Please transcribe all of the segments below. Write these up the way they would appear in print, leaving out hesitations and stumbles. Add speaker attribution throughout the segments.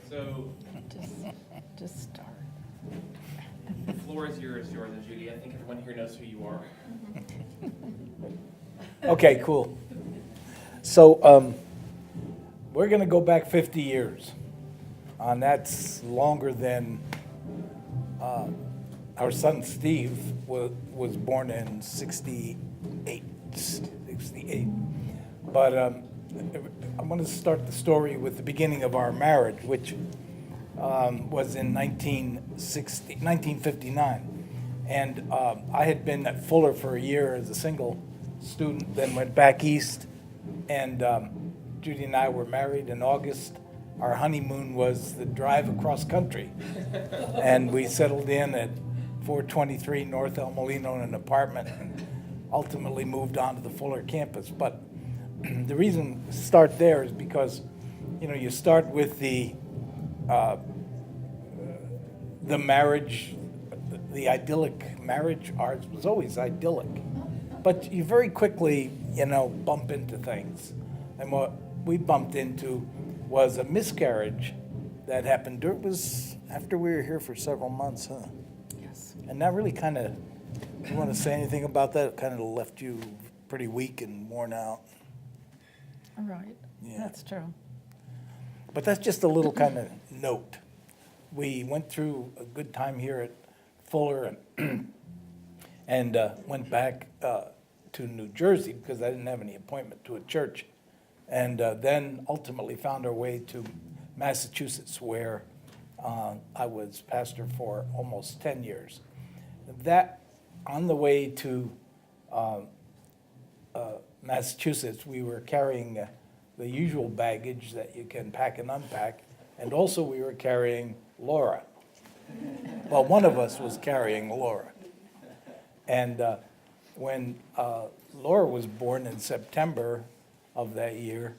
Speaker 1: So
Speaker 2: Just start.
Speaker 1: the floor is yours, George and Judy. I think everyone here knows who you are.
Speaker 3: Okay, cool. So we're going to go back 50 years. And that's longer than our son Steve was born in 68. But I'm going to start the story with the beginning of our marriage, which was in 1959. And I had been at Fuller for a year as a single student, then went back east. And Judy and I were married in August. Our honeymoon was the drive across country. And we settled in at 423 North El Molino in an apartment and ultimately moved on to the Fuller campus. But the reason to start there is because, you start with the marriage, the idyllic marriage. Ours was always idyllic. But you very quickly, bump into things. And what we bumped into was a miscarriage that happened. It was after we were here for several months, huh?
Speaker 2: Yes.
Speaker 3: And that really kind of, you want to say anything about that? It kind of left you pretty weak and worn out.
Speaker 2: All right.
Speaker 3: Yeah.
Speaker 2: That's true.
Speaker 3: But that's just a little kind of note. We went through a good time here at Fuller and went back to New Jersey because I didn't have any appointment to a church. And then ultimately found our way to Massachusetts, where I was pastor for almost 10 years. That, on the way to Massachusetts, we were carrying the usual baggage that you can pack and unpack, and also we were carrying Laura. Well, one of us was carrying Laura. And when Laura was born in September of that year,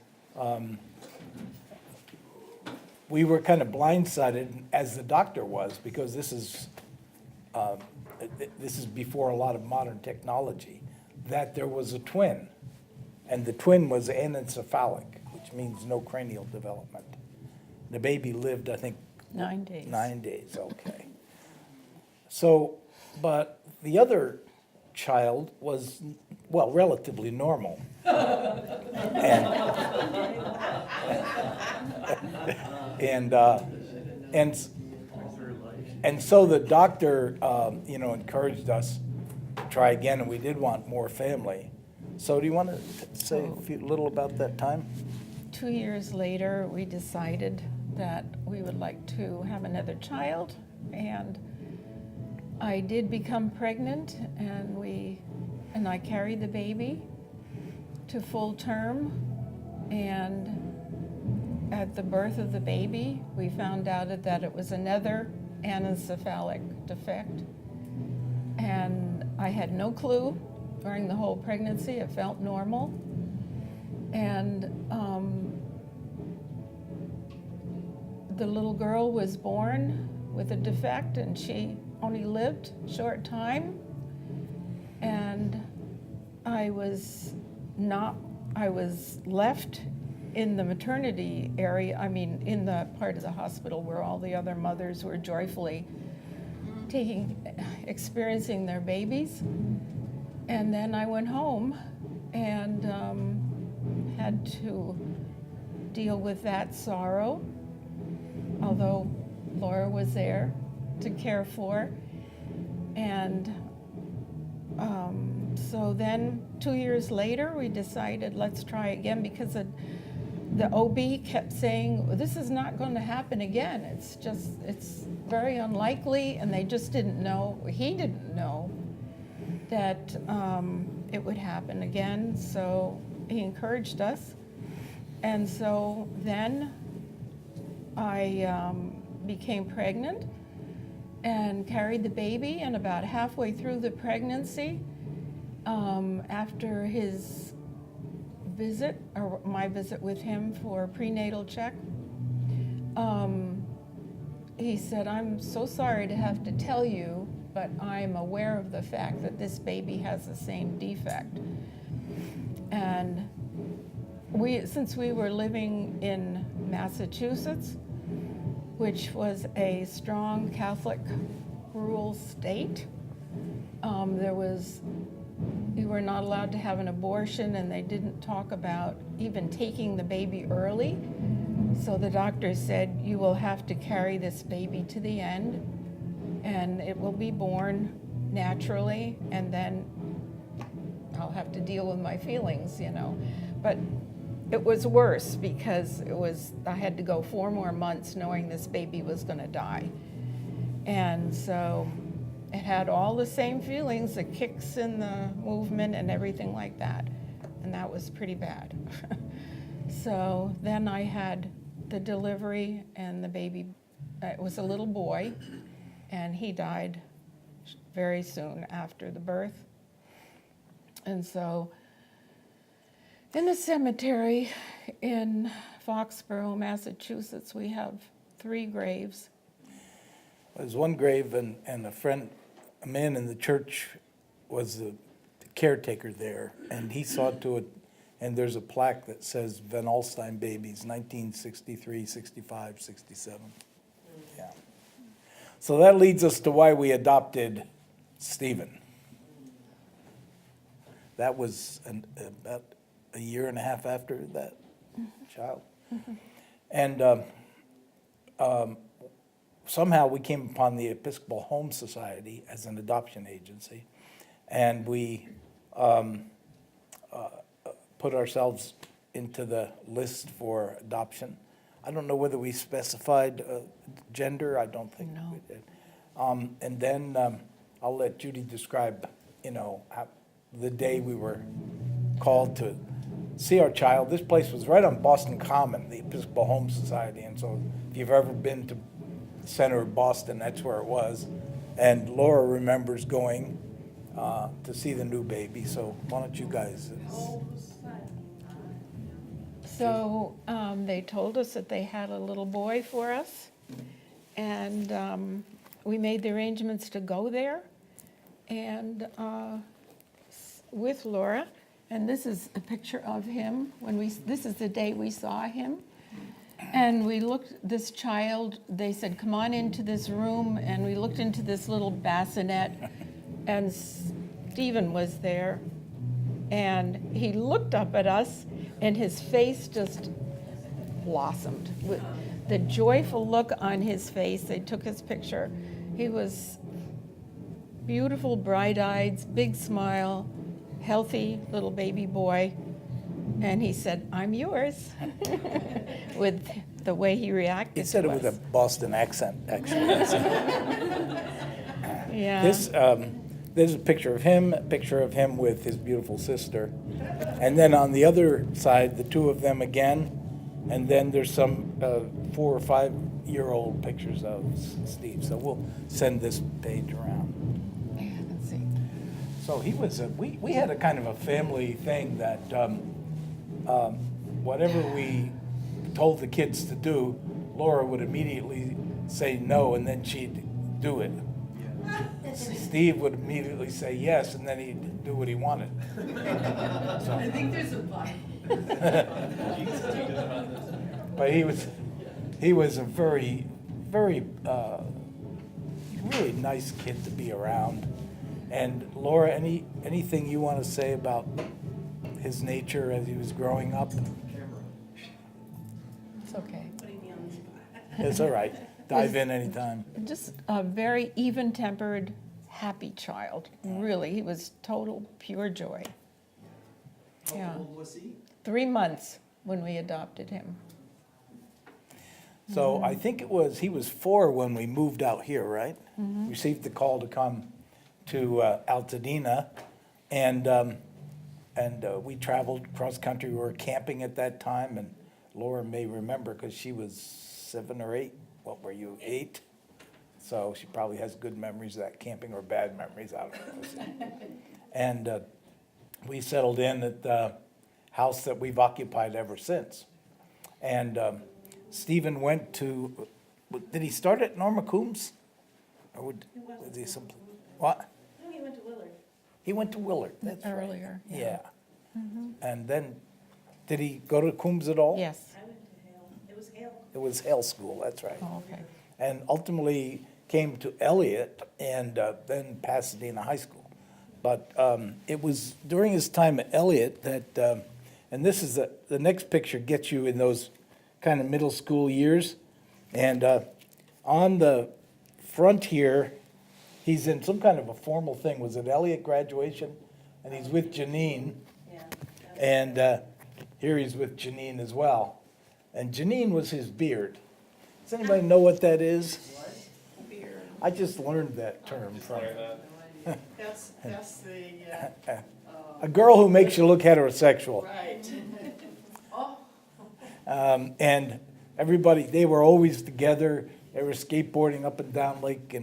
Speaker 3: we were kind of blindsided, as the doctor was, because this is before a lot of modern technology, that there was a twin, and the twin was anencephalic, which means no cranial development. The baby lived, I think,
Speaker 2: 9 days.
Speaker 3: 9 days, okay. So, but the other child was, well, relatively normal. And so the doctor, encouraged us to try again, and we did want more family. So do you want to say a little about that time?
Speaker 2: 2 years later, we decided that we would like to have another child, and I did become pregnant, and I carried the baby to full term, and at the birth of the baby, we found out that it was another anencephalic defect, and I had no clue during the whole pregnancy. It felt normal, and the little girl was born with a defect, and she only lived a short time, and I was left in the maternity area, in the part of the hospital where all the other mothers were joyfully experiencing their babies. And then I went home and had to deal with that sorrow, although Laura was there to care for. And so then 2 years later, we decided, let's try again, because the OB kept saying, this is not going to happen again. It's very unlikely, and they just didn't know, he didn't know that it would happen again. So he encouraged us. And so then I became pregnant and carried the baby, and about halfway through the pregnancy, after his visit, or my visit with him for prenatal check, he said, I'm so sorry to have to tell you, but I'm aware of the fact that this baby has the same defect. And since we were living in Massachusetts, which was a strong Catholic rural state. You were not allowed to have an abortion, and they didn't talk about even taking the baby early. So the doctor said, you will have to carry this baby to the end, and it will be born naturally, and then I'll have to deal with my feelings, you know. But it was worse because I had to go 4 more months knowing this baby was going to die. And so it had all the same feelings, the kicks in the movement and everything like that. And that was pretty bad. So then I had the delivery, and the baby, it was a little boy, and he died very soon after the birth. And so in the cemetery in Foxborough, Massachusetts, we have 3 graves.
Speaker 3: There's one grave, and a man in the church was the caretaker there, and he saw to it, and there's a plaque that says Van Alstine babies, 1963, 65, 67. Yeah. So that leads us to why we adopted Stephen. That was about a year and a half after that child. And somehow we came upon the Episcopal Home Society as an adoption agency, and we put ourselves into the list for adoption. I don't know whether we specified gender. I don't think
Speaker 2: No.
Speaker 3: we did. And then I'll let Judy describe, the day we were called to see our child. This place was right on Boston Common, the Episcopal Home Society, and so if you've ever been to the center of Boston, that's where it was. And Laura remembers going to see the new baby, so why don't you guys?
Speaker 2: So they told us that they had a little boy for us, and we made the arrangements to go there, and with Laura. And this is a picture of him this is the day we saw him. And we looked, this child, they said, come on into this room, and we looked into this little bassinet, and Stephen was there, and he looked up at us, and his face just blossomed. With the joyful look on his face, they took his picture. He was beautiful, bright-eyed, big smile, healthy little baby boy. And he said, I'm yours, with the way he reacted.
Speaker 3: He said
Speaker 2: to
Speaker 3: it with
Speaker 2: us.
Speaker 3: a Boston accent, actually.
Speaker 2: Yeah.
Speaker 3: There's a picture of him with his beautiful sister. And then on the other side, the 2 of them again. And then there's some 4 or 5 year old pictures of Steve. So we'll send this page around.
Speaker 2: Yeah, let's see.
Speaker 3: So he was we had a kind of a family thing that whatever we told the kids to do, Laura would immediately say no, and then she'd do it. Steve would immediately say yes, and then he'd do what he wanted. So.
Speaker 4: I think there's a Bible.
Speaker 3: But he was a very, very, really nice kid to be around. And Laura, anything you want to say about his nature as he was growing up?
Speaker 2: It's okay.
Speaker 4: Putting me on the spot.
Speaker 3: It's all right. Dive in anytime.
Speaker 2: Just a very even-tempered, happy child. Really, he was total pure joy. Yeah.
Speaker 5: How old was he?
Speaker 2: 3 months when we adopted him.
Speaker 3: So I think he was 4 when we moved out here, right? Received the call to come to Altadena, and we traveled cross country. We were camping at that time, and Laura may remember because she was 7 or 8. What were you, 8? So she probably has good memories of that camping, or bad memories, I don't know. And we settled in at the house that we've occupied ever since. And Stephen went to, did he start at Norma Coombs? Or was he some, what?
Speaker 4: No, he went to Willard.
Speaker 3: He went to Willard, that's right.
Speaker 2: Earlier,
Speaker 3: Yeah. And then, did he go to Coombs at all?
Speaker 2: Yes.
Speaker 4: I went to Hale. It was Hale
Speaker 3: It was Hale School, that's right.
Speaker 2: Oh, okay.
Speaker 3: And ultimately came to Elliott and then Pasadena High School. But it was during his time at Elliott that, and this is the next picture gets you in those kind of middle school years. And on the front here, he's in some kind of a formal thing. Was it Elliott graduation? And he's with Janine.
Speaker 4: Yeah.
Speaker 3: And here he's with Janine as well. And Janine was his beard. Does anybody know what that is?
Speaker 4: Beer.
Speaker 3: I just learned that term from
Speaker 4: That's the,
Speaker 3: a girl who makes you look heterosexual.
Speaker 4: right. Oh,
Speaker 3: And everybody, they were always together. They were skateboarding up and down Lake,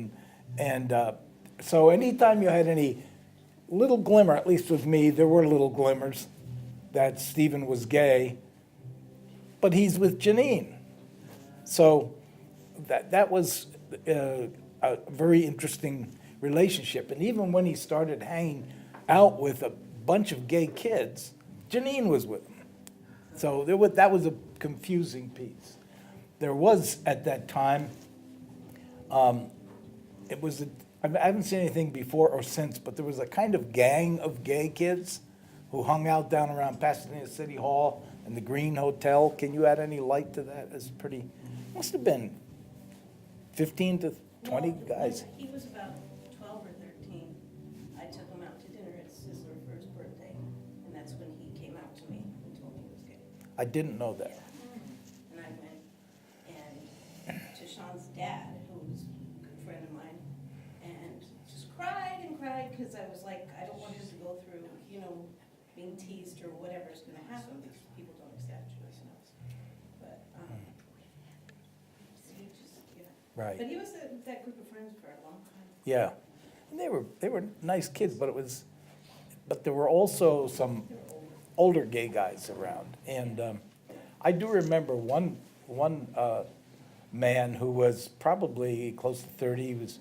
Speaker 3: and so anytime you had any little glimmer, at least with me, there were little glimmers that Stephen was gay, but he's with Janine. So that was a very interesting relationship. And even when he started hanging out with a bunch of gay kids, Janine was with him. So that was a confusing piece. There was at that time, it was I haven't seen anything before or since, but there was a kind of gang of gay kids who hung out down around Pasadena City Hall and the Green Hotel. Can you add any light to that? It's pretty, must have been 15 to 20
Speaker 4: well,
Speaker 3: guys.
Speaker 4: when he was about 12 or 13. I took him out to dinner at Sizzler for his birthday, and that's when he came out to me and told me he was gay.
Speaker 3: I didn't know that.
Speaker 4: And I went, and to Sean's dad, who was a good friend of mine, and just cried and cried, because I was like, I don't want him to go through, being teased or whatever's gonna happen, because people don't accept Jewish But, so he just,
Speaker 3: Right.
Speaker 4: But he was that group of friends for a long time.
Speaker 3: Yeah. And they were nice kids, but there were also some
Speaker 4: They were older.
Speaker 3: older gay guys around. And I do remember one man who was probably close to 30. He was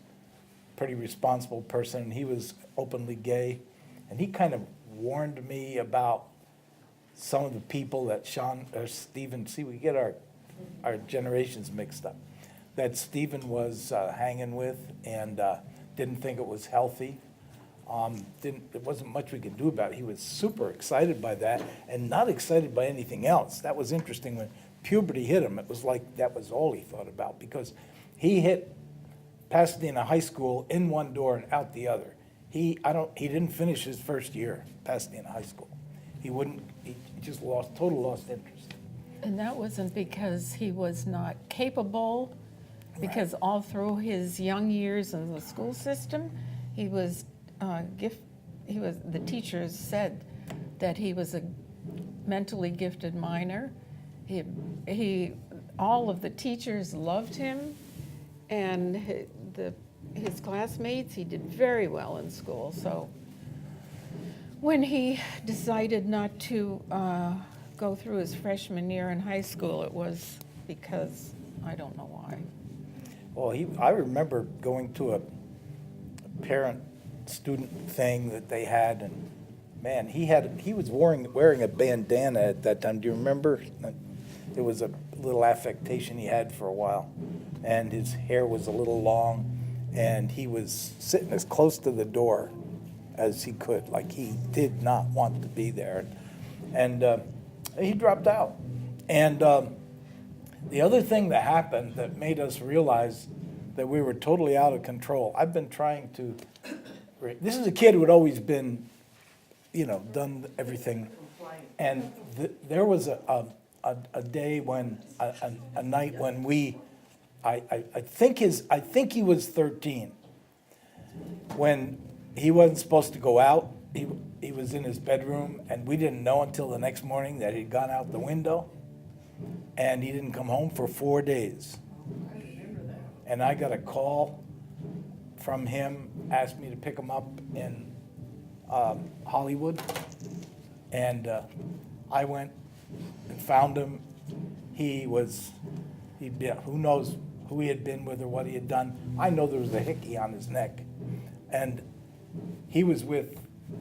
Speaker 3: a pretty responsible person, and he was openly gay. And he kind of warned me about some of the people that Sean or Stephen, see, we get our generations mixed up, that Stephen was hanging with and didn't think it was healthy. There wasn't much we could do about it. He was super excited by that and not excited by anything else. That was interesting. When puberty hit him, it was like that was all he thought about, because he hit Pasadena High School in one door and out the other. He didn't finish his first year, Pasadena High School. He just total lost interest.
Speaker 2: And that wasn't because he was not capable, because all through his young years in the school system, he was the teachers said that he was a mentally gifted minor. All of the teachers loved him, and his classmates, he did very well in school. So when he decided not to go through his freshman year in high school, it was because, I don't know why.
Speaker 3: Well, I remember going to a parent-student thing that they had, and man, he was wearing a bandana at that time. Do you remember? It was a little affectation he had for a while, and his hair was a little long, and he was sitting as close to the door as he could, like he did not want to be there. And he dropped out. And the other thing that happened that made us realize that we were totally out of control, I've been trying to, this is a kid who had always been, done everything. And there was a day when, a night when I think he was 13, when he wasn't supposed to go out. He was in his bedroom, and we didn't know until the next morning that he'd gone out the window, and he didn't come home for 4 days. And I got a call from him, asked me to pick him up in Hollywood, and I went and found him. Who knows who he had been with or what he had done. I know there was a hickey on his neck, and he was with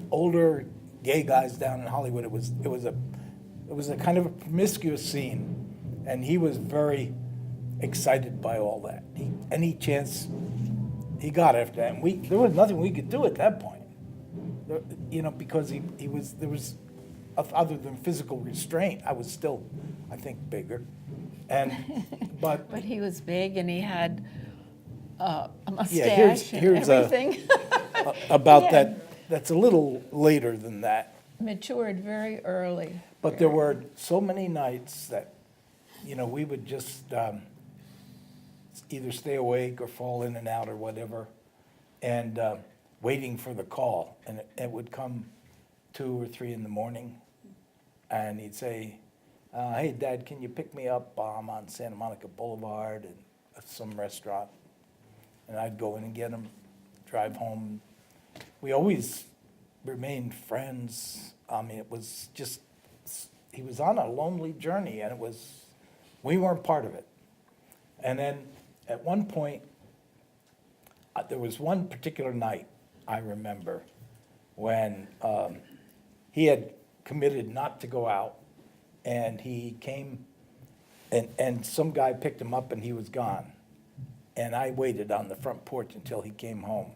Speaker 3: older gay guys down in Hollywood. It was a kind of a promiscuous scene, and he was very excited by all that. Any chance he got after that, and there was nothing we could do at that point. Because there was, other than physical restraint, I was still, I think, bigger. But
Speaker 2: But he was big and he had a
Speaker 3: yeah,
Speaker 2: mustache and
Speaker 3: here's
Speaker 2: everything.
Speaker 3: about
Speaker 2: Yeah.
Speaker 3: that's a little later than that.
Speaker 2: Matured very early.
Speaker 3: But there were so many nights that, we would just either stay awake or fall in and out or whatever, and waiting for the call. And it would come 2 or 3 in the morning, and he'd say, hey, Dad, can you pick me up? I'm on Santa Monica Boulevard at some restaurant. And I'd go in and get him, drive home. We always remained friends. I mean, it was just, he was on a lonely journey, and we weren't part of it. And then at one point, there was one particular night I remember when he had committed not to go out, and he came, and some guy picked him up and he was gone. And I waited on the front porch until he came home.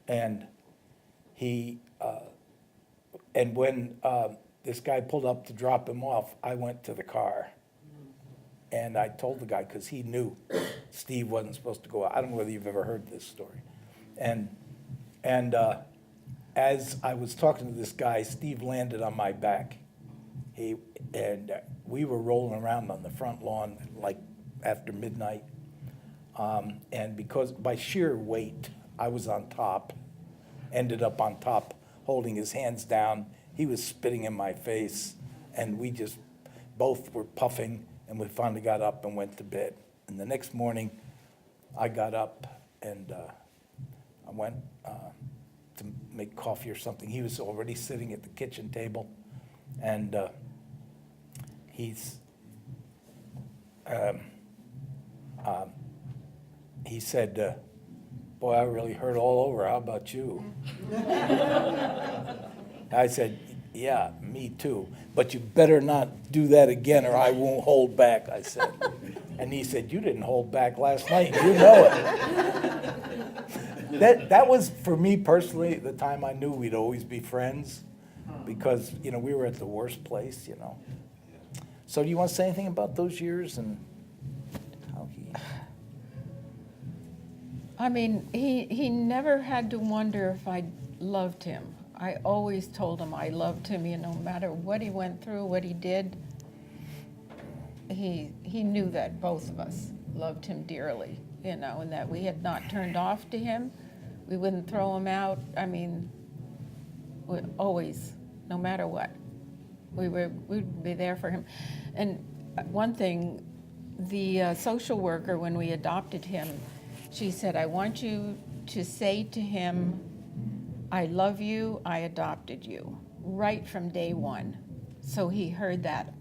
Speaker 3: And when this guy pulled up to drop him off, I went to the car. And I told the guy, because he knew Steve wasn't supposed to go out. I don't know whether you've ever heard this story. And as I was talking to this guy, Steve landed on my back. We were rolling around on the front lawn like after midnight. And because by sheer weight, I was on top, ended up on top, holding his hands down. He was spitting in my face, and we just both were puffing, and we finally got up and went to bed. And the next morning, I got up and I went to make coffee or something. He was already sitting at the kitchen table, and he said, boy, I really hurt all over. How about you? I said, yeah, me too. But you better not do that again or I won't hold back, I said. And he said, you didn't hold back last night. You know it. That was, for me personally, the time I knew we'd always be friends because, we were at the worst place, So do you want to say anything about those years and how he...
Speaker 2: I mean, he never had to wonder if I loved him. I always told him I loved him, no matter what he went through, what he did. He knew that both of us loved him dearly, and that we had not turned off to him. We wouldn't throw him out. I mean, we always, no matter what, we'd be there for him. And one thing, the social worker, when we adopted him, she said, I want you to say to him, I love you, I adopted you, right from day one. So he heard that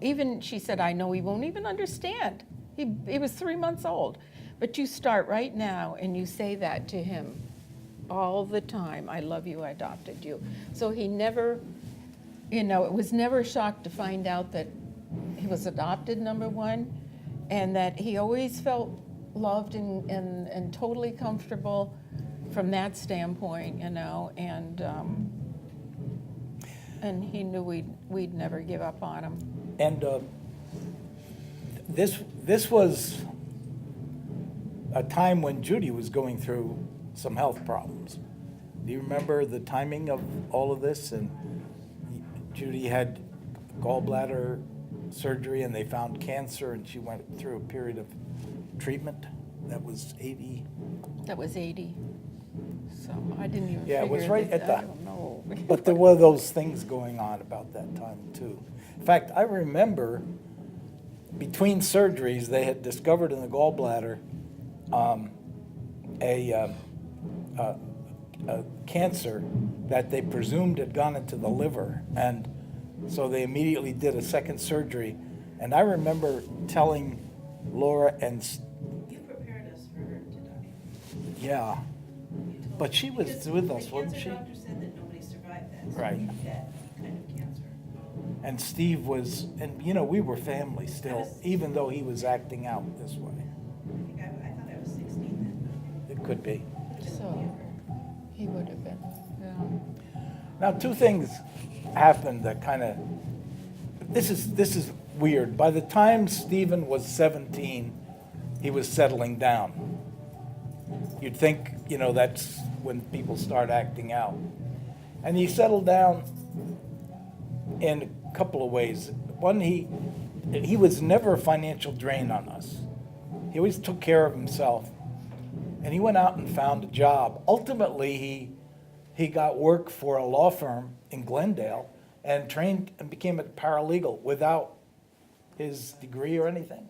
Speaker 2: even she said, I know he won't even understand. He was 3 months old. But you start right now and you say that to him all the time, I love you, I adopted you. So he never, it was never a shock to find out that he was adopted, number one, and that he always felt loved and totally comfortable from that standpoint, and he knew we'd never give up on him.
Speaker 3: And this was a time when Judy was going through some health problems. Do you remember the timing of all of this? And Judy had gallbladder surgery, and they found cancer, and she went through a period of treatment. That was 80.
Speaker 2: That was 80. So I didn't even
Speaker 3: Yeah, it was
Speaker 2: figure
Speaker 3: right
Speaker 2: that-
Speaker 3: at the-
Speaker 2: I don't know.
Speaker 3: But there were those things going on about that time, too. In fact, I remember between surgeries, they had discovered in the gallbladder a cancer that they presumed had gone into the liver. And so they immediately did a second surgery. And I remember telling Laura and...
Speaker 4: You prepared us for her to die.
Speaker 3: Yeah.
Speaker 4: You told
Speaker 3: But she was
Speaker 4: because
Speaker 3: with us, wasn't
Speaker 4: The
Speaker 3: she?
Speaker 4: cancer doctor said that nobody survived that.
Speaker 3: Right.
Speaker 4: That kind of cancer.
Speaker 3: And Steve was, and you know, we were family still, even though he was acting out this way.
Speaker 4: I thought I was 16 then.
Speaker 3: It could be.
Speaker 2: So, he would have been, yeah.
Speaker 3: Now, two things happened that kind of, this is weird. By the time Stephen was 17, he was settling down. You'd think, you know, that's when people start acting out. And he settled down in a couple of ways. One, he was never a financial drain on us. He always took care of himself. And he went out and found a job. Ultimately, he got work for a law firm in Glendale and trained and became a paralegal without his degree or anything.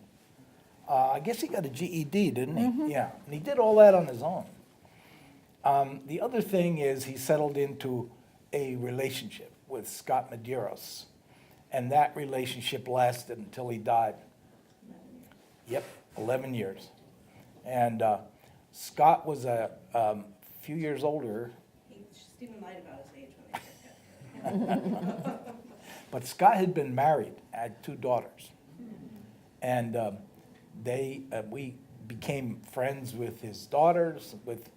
Speaker 3: I guess he got a GED, didn't he? Yeah, and he did all that on his own. The other thing is he settled into a relationship with Scott Medeiros, and that relationship lasted until he died. Yep, 11 years. And Scott was a few years older.
Speaker 4: Stephen lied about his age when I said that.
Speaker 3: But Scott had been married, had 2 daughters. And we became friends with his daughters, with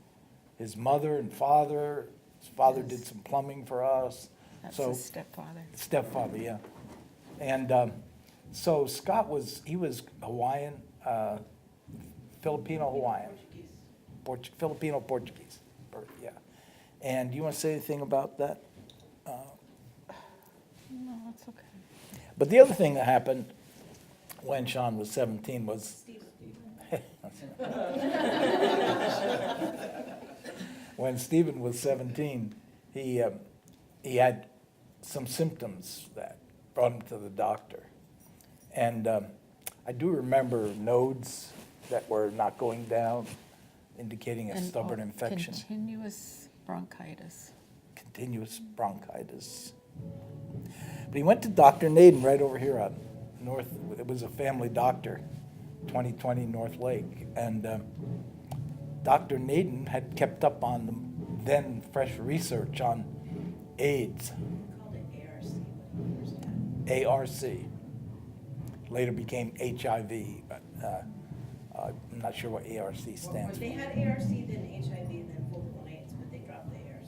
Speaker 3: his mother and father. His father did some plumbing for us.
Speaker 2: That's
Speaker 3: So
Speaker 2: his stepfather.
Speaker 3: Stepfather, yeah. And so Scott was Hawaiian, Filipino-Hawaiian. Filipino-Portuguese, yeah. And do you want to say anything about that?
Speaker 2: No, it's okay.
Speaker 3: But the other thing that happened when Sean was 17 was... When Stephen was 17, he had some symptoms that brought him to the doctor. And I do remember nodes that were not going down, indicating a stubborn infection.
Speaker 2: Continuous bronchitis.
Speaker 3: Continuous bronchitis. But he went to Dr. Naden right over here on North. It was a family doctor, 2020 North Lake. And Dr. Naden had kept up on the then fresh research on AIDS.
Speaker 4: Called it ARC.
Speaker 3: ARC. Later became HIV, but I'm not sure what ARC stands
Speaker 4: They
Speaker 3: for.
Speaker 4: had ARC, then HIV, then full-blown AIDS, but they dropped the ARC.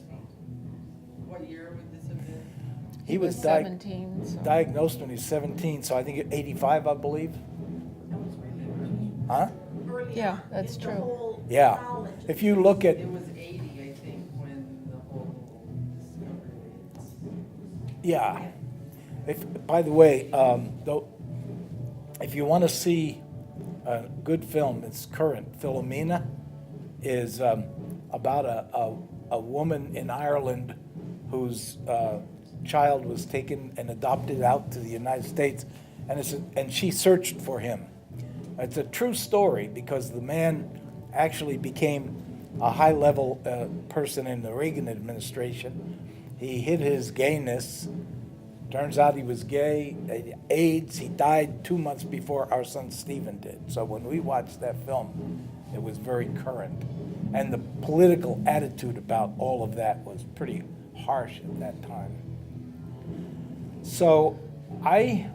Speaker 5: What year would this have been?
Speaker 3: He was
Speaker 2: 17, so.
Speaker 3: diagnosed when he was 17, so I think 85, I believe.
Speaker 4: That was really
Speaker 3: Huh?
Speaker 4: early
Speaker 2: Yeah,
Speaker 4: on
Speaker 2: that's
Speaker 4: in
Speaker 2: true.
Speaker 4: the whole
Speaker 3: Yeah.
Speaker 4: knowledge of
Speaker 3: If you look at,
Speaker 5: It was 80, I think, when the whole discovery is.
Speaker 3: yeah. By the way, though, if you want to see a good film, it's current. Philomena is about a woman in Ireland whose child was taken and adopted out to the United States, and she searched for him. It's a true story because the man actually became a high-level person in the Reagan administration. He hid his gayness. Turns out he was gay, AIDS. He died 2 months before our son Stephen did. So when we watched that film, it was very current. And the political attitude about all of that was pretty harsh at that time. So I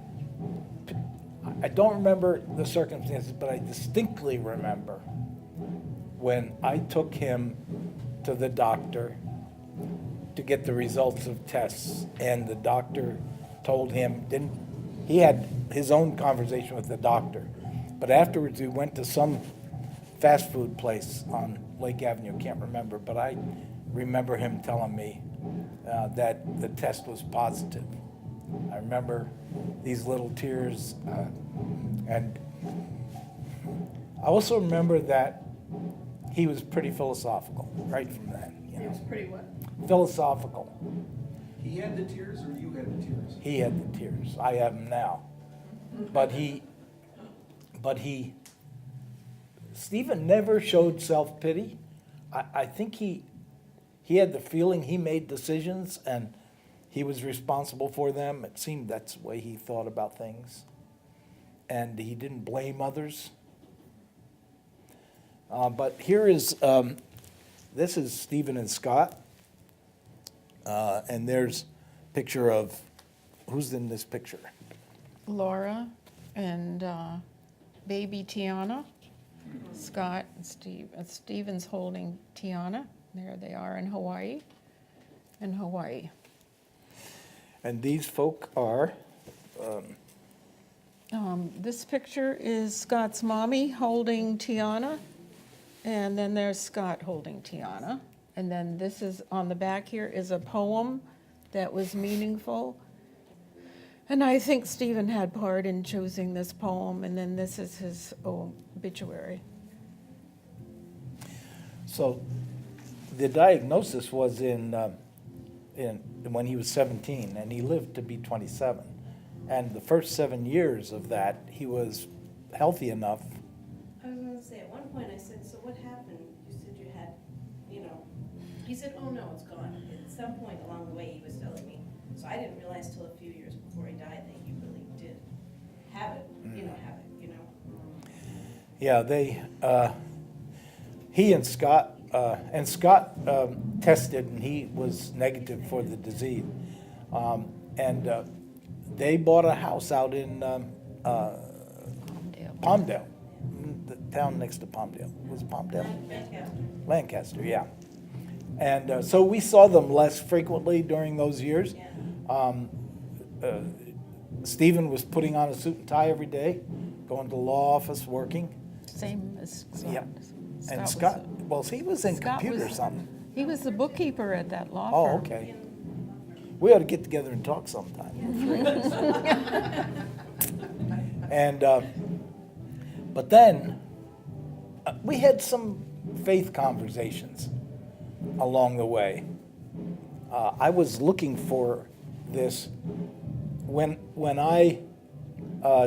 Speaker 3: don't remember the circumstances, but I distinctly remember when I took him to the doctor to get the results of tests, and the doctor told him, he had his own conversation with the doctor, but afterwards we went to some fast food place on Lake Avenue, can't remember, but I remember him telling me that the test was positive. I remember these little tears, and I also remember that he was pretty philosophical right from then.
Speaker 4: It was pretty what?
Speaker 3: Philosophical.
Speaker 5: He had the tears or you had the tears?
Speaker 3: He had the tears. I have them now. But Stephen never showed self-pity. I think he had the feeling he made decisions and he was responsible for them. It seemed that's the way he thought about things. And he didn't blame others. But here is, this is Stephen and Scott. And there's a picture of who's in this picture?
Speaker 2: Laura and baby Tiana, Scott and Steve. Steven's holding Tiana. There they are in Hawaii.
Speaker 3: And these folk are,
Speaker 2: This picture is Scott's mommy holding Tiana, and then there's Scott holding Tiana. And then this is, on the back here, is a poem that was meaningful. And I think Stephen had part in choosing this poem, and then this is his obituary.
Speaker 3: so the diagnosis was in when he was 17, and he lived to be 27. And the first 7 years of that, he was healthy enough.
Speaker 4: I was gonna say, at one point I said, so what happened? You said you had, he said, oh no, it's gone. At some point along the way, he was telling me. So I didn't realize till a few years before he died that he really did have it,
Speaker 3: Yeah, he and Scott tested, and he was negative for the disease. They bought a house out in Palmdale, the town next to Palmdale. Was it Palmdale? Lancaster, yeah. And so we saw them less frequently during those years. Stephen was putting on a suit and tie every day, going to the law office, working.
Speaker 2: Same as Scott.
Speaker 3: Yep. And
Speaker 2: was-
Speaker 3: Scott, well, he was in
Speaker 2: Scott
Speaker 3: computer
Speaker 2: was-
Speaker 3: something.
Speaker 2: He was the bookkeeper at that law
Speaker 3: Oh,
Speaker 2: firm.
Speaker 3: okay. We ought to get together and talk sometime. And, but then, we had some faith conversations along the way. I was looking for this when I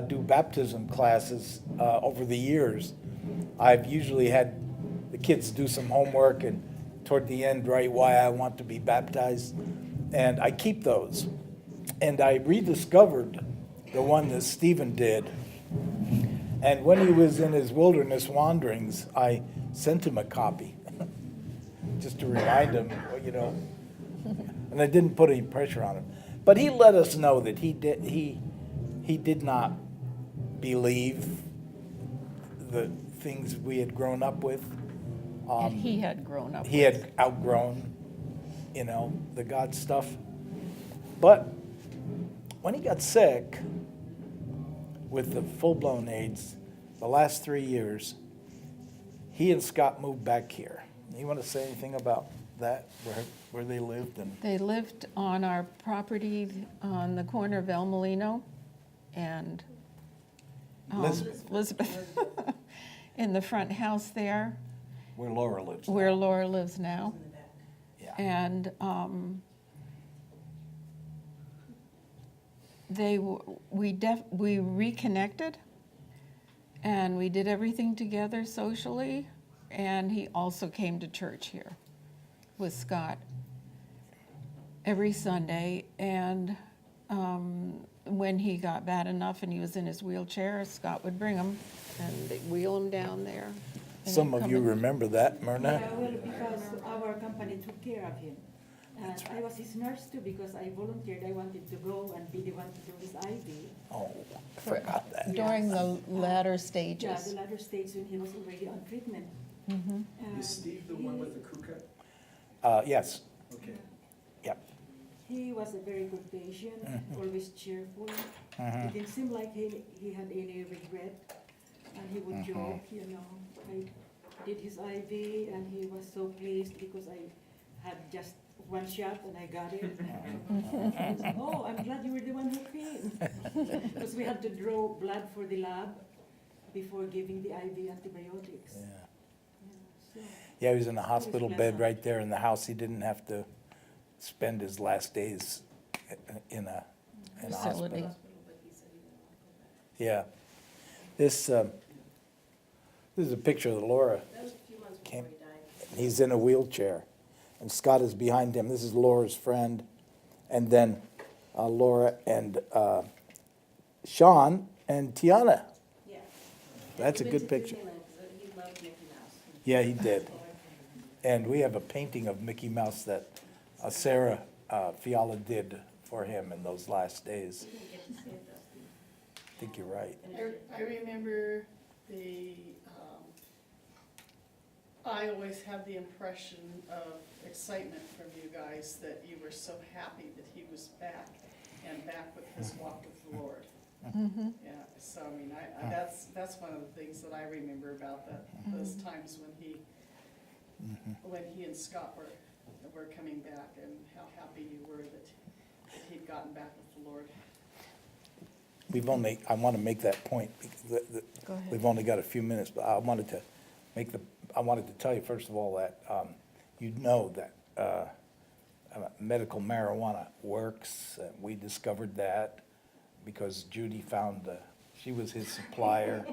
Speaker 3: do baptism classes over the years. I've usually had the kids do some homework and toward the end write why I want to be baptized, and I keep those. And I rediscovered the one that Stephen did. And when he was in his wilderness wanderings, I sent him a copy, just to remind him, and I didn't put any pressure on him. But he let us know that he did not believe the things we had grown up with.
Speaker 2: And he had grown up.
Speaker 3: He had outgrown, the God stuff. But when he got sick with the full-blown AIDS, the last 3 years, he and Scott moved back here. You want to say anything about that, where they lived?
Speaker 2: They lived on our property on the corner of El Molino and Elizabeth, in the front house there,
Speaker 3: Where Laura lives.
Speaker 2: where Laura lives now.
Speaker 3: Yeah.
Speaker 2: And we reconnected, and we did everything together socially, and he also came to church here with Scott every Sunday. And when he got bad enough and he was in his wheelchair, Scott would bring him and they'd wheel him down there. and
Speaker 3: Some
Speaker 2: he'd
Speaker 3: of
Speaker 2: come
Speaker 3: you
Speaker 2: in.
Speaker 3: remember that, Myrna?
Speaker 6: Yeah, well, because our company took care of him. And I was his nurse too, because I volunteered. I wanted to go and be the one to do his IV.
Speaker 3: Oh, I forgot that.
Speaker 2: During the latter
Speaker 6: Yeah,
Speaker 2: stages.
Speaker 6: the latter stage when he was already on treatment.
Speaker 2: Mhm.
Speaker 6: And
Speaker 7: Is Steve the one with the crew cut?
Speaker 3: Yes,
Speaker 7: Okay.
Speaker 3: yep.
Speaker 6: he was a very good patient, always cheerful.
Speaker 3: Mhm.
Speaker 6: It didn't seem like he had any regret. And he would joke, I did his IV and he was so pleased because I had just one shot and I got it. He said, oh, I'm glad you were the one who came. Because we had to draw blood for the lab before giving the IV antibiotics.
Speaker 3: Yeah.
Speaker 6: So,
Speaker 3: Yeah, he was in a hospital
Speaker 6: Always
Speaker 3: bed
Speaker 6: pleasant.
Speaker 3: right there in the house. He didn't have to spend his last days in a
Speaker 2: Facility.
Speaker 3: hospital. Yeah. This is a picture of Laura.
Speaker 4: That was a few months before
Speaker 3: Came-
Speaker 4: he died.
Speaker 3: He's in a wheelchair, and Scott is behind him. This is Laura's friend, and then Laura and Sean and Tiana.
Speaker 4: Yeah.
Speaker 3: That's a
Speaker 4: He
Speaker 3: good
Speaker 4: went to
Speaker 3: picture.
Speaker 4: Disneyland 'cause he loved Mickey Mouse.
Speaker 3: Yeah, he did. And we have a painting of Mickey Mouse that Sarah Fiala did for him in those last days.
Speaker 4: You didn't get to see it, Dusty.
Speaker 3: I think you're right.
Speaker 8: I remember I always had the impression of excitement from you guys that you were so happy that he was back and back with his walk with the Lord. Yeah, so I mean, that's one of the things that I remember about those times when he and Scott were coming back, and how happy you were that he'd gotten back with the Lord.
Speaker 3: I want to make that point, because
Speaker 2: Go ahead.
Speaker 3: we've only got a few minutes, but I wanted to tell you, first of all, that you know that medical marijuana works. We discovered that because Judy found, she was his supplier.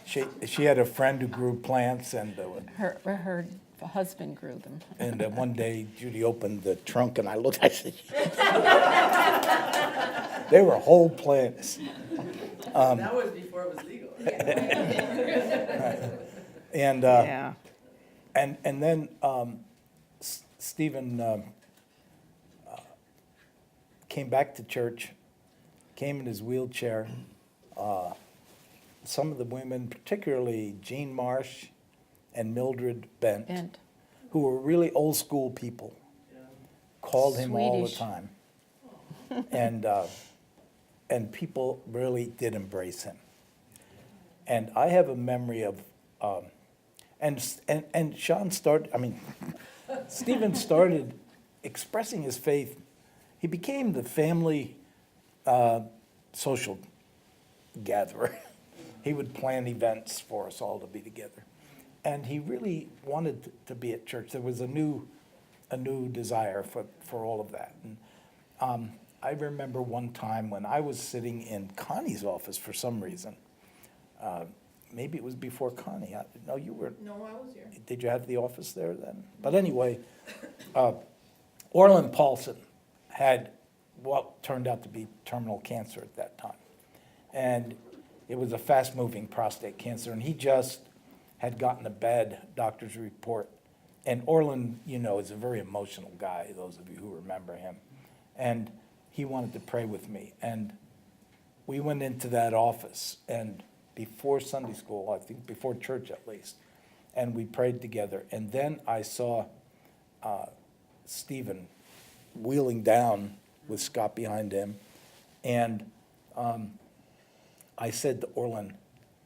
Speaker 3: She had a friend who grew plants, and
Speaker 2: Her husband grew them.
Speaker 3: and one day Judy opened the trunk, and I looked, I said, they were whole plants.
Speaker 5: That was before it was legal.
Speaker 3: And
Speaker 2: Yeah.
Speaker 3: and then Stephen came back to church, came in his wheelchair. Some of the women, particularly Jean Marsh and Mildred Bent,
Speaker 2: And
Speaker 3: who were really old school people, called him all the
Speaker 2: Swedish.
Speaker 3: time. And people really did embrace him. And I have a memory of, and Sean Stephen started expressing his faith. He became the family social gatherer. He would plan events for us all to be together. And he really wanted to be at church. There was a new desire for all of that. And I remember one time when I was sitting in Connie's office for some reason. Maybe it was before Connie. No, you were.
Speaker 5: No, I was here.
Speaker 3: Did you have the office there then? But anyway, Orland Paulson had what turned out to be terminal cancer at that time. And it was a fast-moving prostate cancer, and he just had gotten a bad doctor's report. And Orland, is a very emotional guy, those of you who remember him. And he wanted to pray with me. And we went into that office, and before Sunday school, I think before church at least, and we prayed together. And then I saw Stephen wheeling down with Scott behind him. And I said to Orland,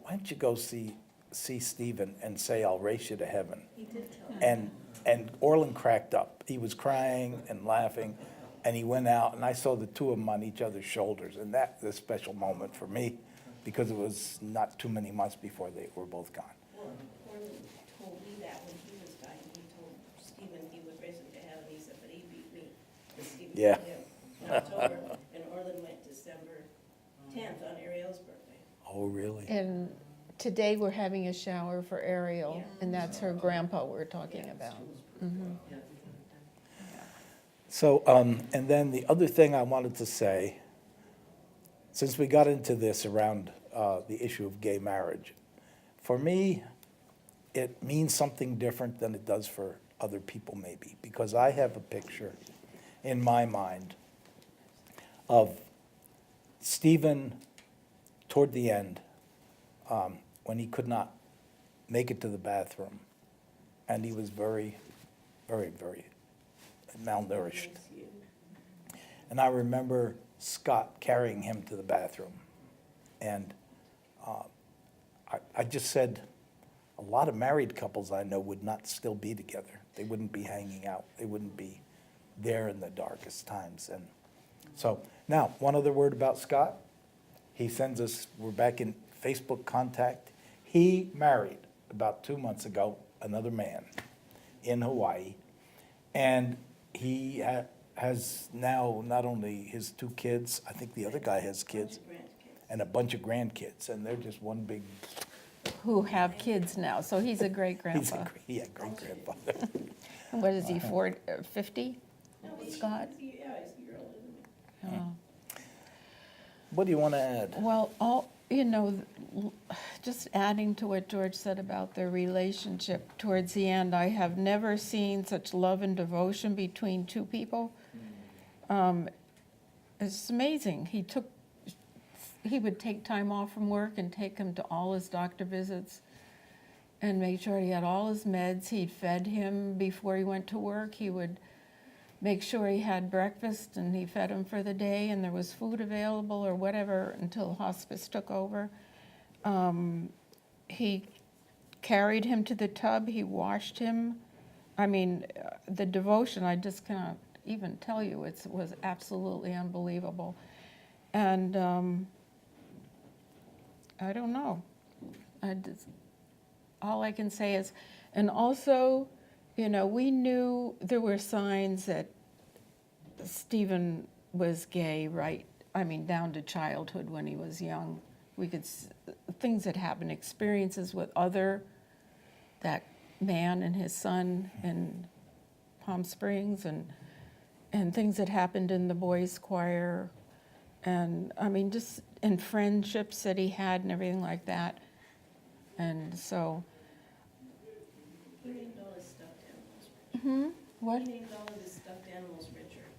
Speaker 3: why don't you go see Stephen and say, I'll race you to heaven.
Speaker 4: He did tell me.
Speaker 3: And Orland cracked up. He was crying and laughing, and he went out, and I saw the two of them on each other's shoulders, and that was a special moment for me, because it was not too many months before they were both gone.
Speaker 4: Orland told me that when he was dying, he told Stephen he would race him to heaven. He said, but he beat me. But Stephen
Speaker 3: Yeah.
Speaker 4: beat him in October, and Orland went December 10th on Ariel's birthday.
Speaker 3: Oh, really?
Speaker 2: And today we're having a shower for Ariel, and that's her grandpa we're talking about.
Speaker 3: So, and then the other thing I wanted to say, since we got into this around the issue of gay marriage, for me, it means something different than it does for other people maybe, because I have a picture in my mind of Stephen toward the end, when he could not make it to the bathroom, and he was very, very, very malnourished. And I remember Scott carrying him to the bathroom. And I just said, a lot of married couples I know would not still be together. They wouldn't be hanging out. They wouldn't be there in the darkest times. And so, now, one other word about Scott. He sends us, we're back in Facebook contact. He married about 2 months ago another man in Hawaii. And he has now not only his 2 kids, I think the other guy has kids, and a bunch of grandkids, and they're just one big.
Speaker 2: Who have kids now, so he's a great
Speaker 3: He's
Speaker 2: grandpa.
Speaker 3: great grandfather.
Speaker 2: And what is he, 50?
Speaker 4: No, he's-
Speaker 2: Scott?
Speaker 4: he's a year older than me.
Speaker 2: Oh.
Speaker 3: What do you want to add?
Speaker 2: Well, just adding to what George said about their relationship towards the end, I have never seen such love and devotion between two people. It's amazing. He would take time off from work and take him to all his doctor visits and make sure he had all his meds. He'd fed him before he went to work. He would make sure he had breakfast and he fed him for the day and there was food available or whatever until hospice took over. He carried him to the tub. He washed him. I mean, the devotion, I just cannot even tell you. It was absolutely unbelievable. And I don't know. All I can say is, and also, you know, we knew there were signs that Stephen was gay, right? I mean, down to childhood when he was young. We could, things that happened, experiences with that man and his son in Palm Springs, and things that happened in the boys' choir, and I mean, just in friendships that he had and everything like that. And so.
Speaker 4: He named all his stuffed animals Richard.
Speaker 2: What?
Speaker 4: He named all of his stuffed animals Richard.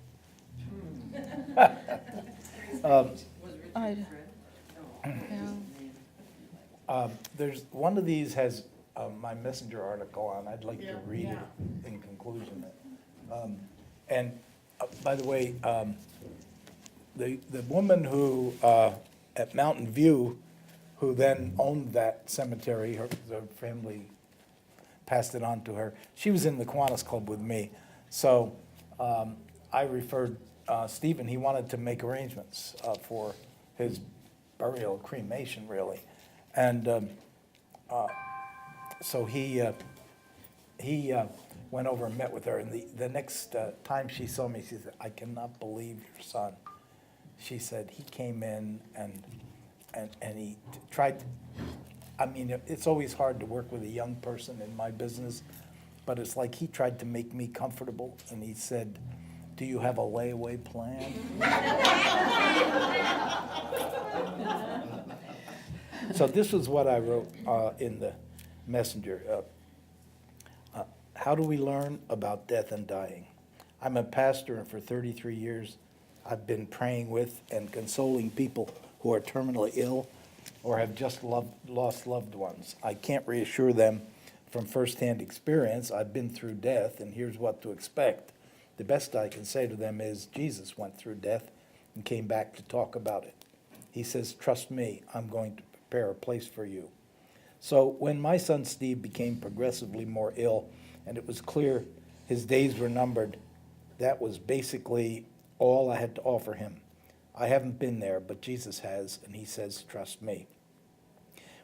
Speaker 5: Was Richard
Speaker 2: I-
Speaker 5: Fred?
Speaker 2: Yeah.
Speaker 3: There's, one of these has my Messenger article on. I'd like to
Speaker 8: Yeah.
Speaker 3: read it in conclusion. And by the way, the woman who, at Mountain View, who then owned that cemetery, her family passed it on to her. She was in the Kiwanis Club with me. So I referred Stephen, he wanted to make arrangements for his burial, cremation, really. And so he went over and met with her. And the next time she saw me, she said, "I cannot believe your son." She said, he came in and he tried, I mean, it's always hard to work with a young person in my business, but it's like he tried to make me comfortable, and he said, "Do you have a layaway plan?" So this is what I wrote in the Messenger. How do we learn about death and dying? I'm a pastor, and for 33 years, I've been praying with and consoling people who are terminally ill or have just lost loved ones. I can't reassure them from firsthand experience. I've been through death, and here's what to expect. The best I can say to them is Jesus went through death and came back to talk about it. He says, "Trust me, I'm going to prepare a place for you." So when my son Steve became progressively more ill and it was clear his days were numbered, that was basically all I had to offer him. I haven't been there, but Jesus has, and he says, "Trust me."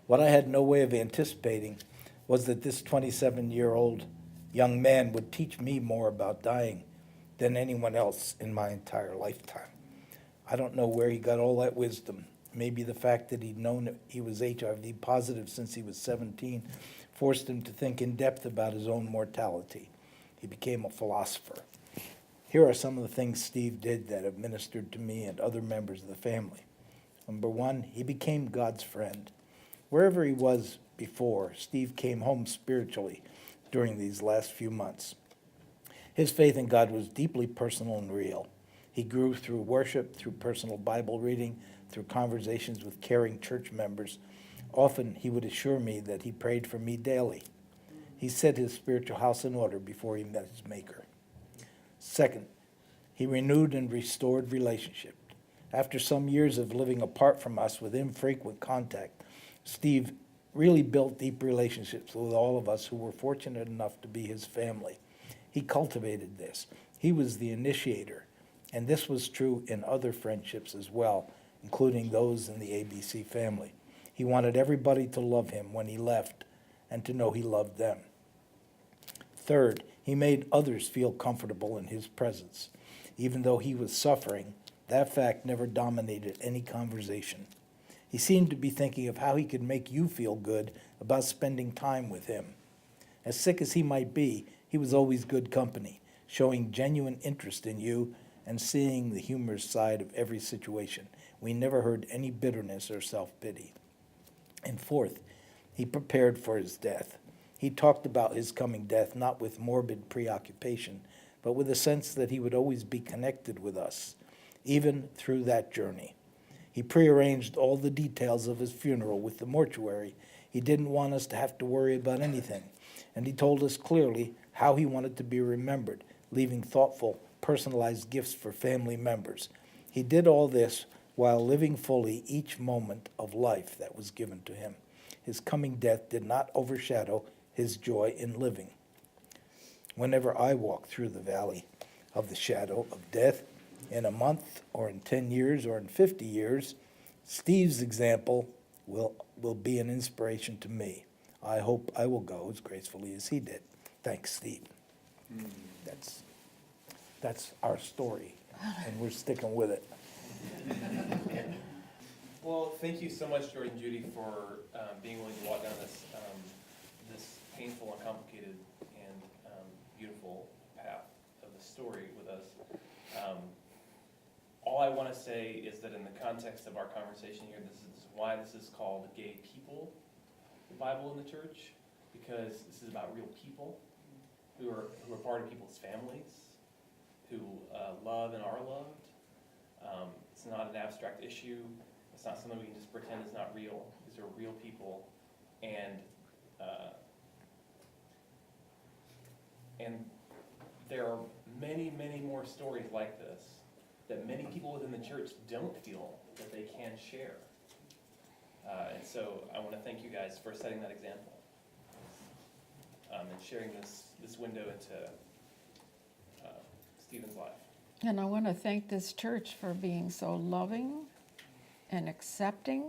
Speaker 3: What I had no way of anticipating was that this 27-year-old young man would teach me more about dying than anyone else in my entire lifetime. I don't know where he got all that wisdom. Maybe the fact that he'd known that he was HIV positive since he was 17 forced him to think in depth about his own mortality. He became a philosopher. Here are some of the things Steve did that have ministered to me and other members of the family. Number one, he became God's friend. Wherever he was before, Steve came home spiritually during these last few months. His faith in God was deeply personal and real. He grew through worship, through personal Bible reading, through conversations with caring church members. Often he would assure me that he prayed for me daily. He set his spiritual house in order before he met his Maker. Second, he renewed and restored relationship. After some years of living apart from us with infrequent contact, Steve really built deep relationships with all of us who were fortunate enough to be his family. He cultivated this. He was the initiator, and this was true in other friendships as well, including those in the ABC family. He wanted everybody to love him when he left and to know he loved them. Third, he made others feel comfortable in his presence. Even though he was suffering, that fact never dominated any conversation. He seemed to be thinking of how he could make you feel good about spending time with him. As sick as he might be, he was always good company, showing genuine interest in you and seeing the humorous side of every situation. We never heard any bitterness or self-pity. And fourth, He prepared for his death. He talked about his coming death not with morbid preoccupation, but with a sense that he would always be connected with us, even through that journey. He prearranged all the details of his funeral with the mortuary. He didn't want us to have to worry about anything, and he told us clearly how he wanted to be remembered, leaving thoughtful, personalized gifts for family members. He did all this while living fully each moment of life that was given to him. His coming death did not overshadow his joy in living. Whenever I walk through the valley of the shadow of death, in a month or in 10 years or in 50 years, Steve's example will be an inspiration to me. I hope I will go as gracefully as he did. Thanks, Steve. That's our story, and we're sticking with it.
Speaker 1: Well, thank you so much, Jordan and Judy, for being willing to walk down this painful and complicated and beautiful path of the story with us. All I want to say is that in the context of our conversation here, this is why this is called Gay People, the Bible in the church, because this is about real people who are part of people's families, who love and are loved. It's not an abstract issue. It's not something we can just pretend is not real. These are real people, and there are many, many more stories like this that many people within the church don't feel that they can share. And so I want to thank you guys for setting that example and sharing this window into Stephen's life.
Speaker 2: And I want to thank this church for being so loving and accepting.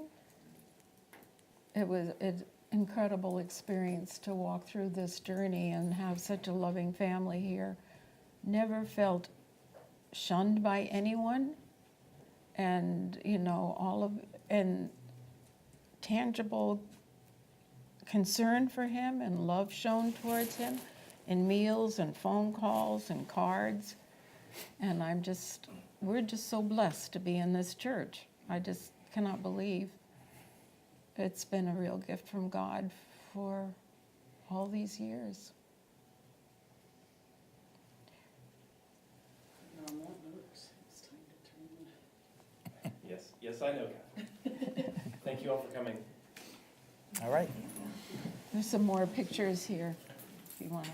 Speaker 2: It was an incredible experience to walk through this journey and have such a loving family here. Never felt shunned by anyone, and and tangible concern for him and love shown towards him in meals and phone calls and cards. And we're just so blessed to be in this church. I just cannot believe it's been a real gift from God for all these years.
Speaker 8: And on that note, it's time to turn.
Speaker 1: Yes, I know. Thank you all for coming.
Speaker 3: All right.
Speaker 2: There's some more pictures here if you want to.